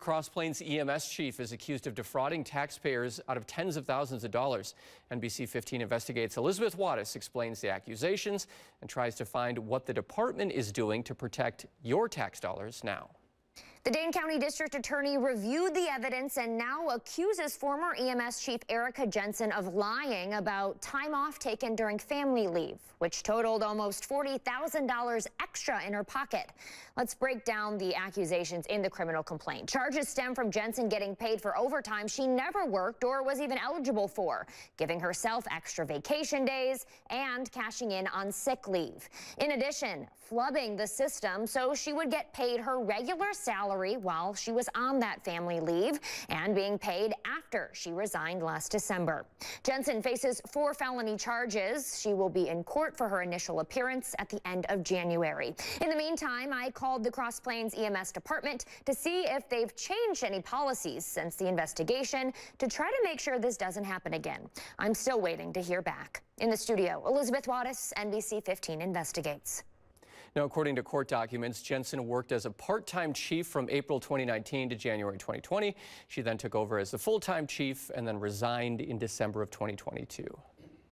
Cross Plains EMS chief is accused of defrauding taxpayers out of tens of thousands of dollars. NBC 15 investigates. Elizabeth Wattis explains the accusations and tries to find what the department is doing to protect your tax dollars now. The Dane County District Attorney reviewed the evidence and now accuses former EMS Chief Erica Jensen of lying about time off taken during family leave, which totaled almost $40,000 extra in her pocket. Let's break down the accusations in the criminal complaint. Charges stem from Jensen getting paid for overtime she never worked or was even eligible for, giving herself extra vacation days and cashing in on sick leave. In addition, flubbing the system so she would get paid her regular salary while she was on that family leave and being paid after she resigned last December. Jensen faces 4 felony charges. She will be in court for her initial appearance at the end of January. In the meantime, I called the Cross Plains EMS department to see if they've changed any policies since the investigation to try to make sure this doesn't happen again. I'm still waiting to hear back. In the studio, Elizabeth Wattis, NBC 15 investigates. Now, according to court documents, Jensen worked as a part-time chief from April 2019 to January 2020. She then took over as the full-time chief and then resigned in December of 2022.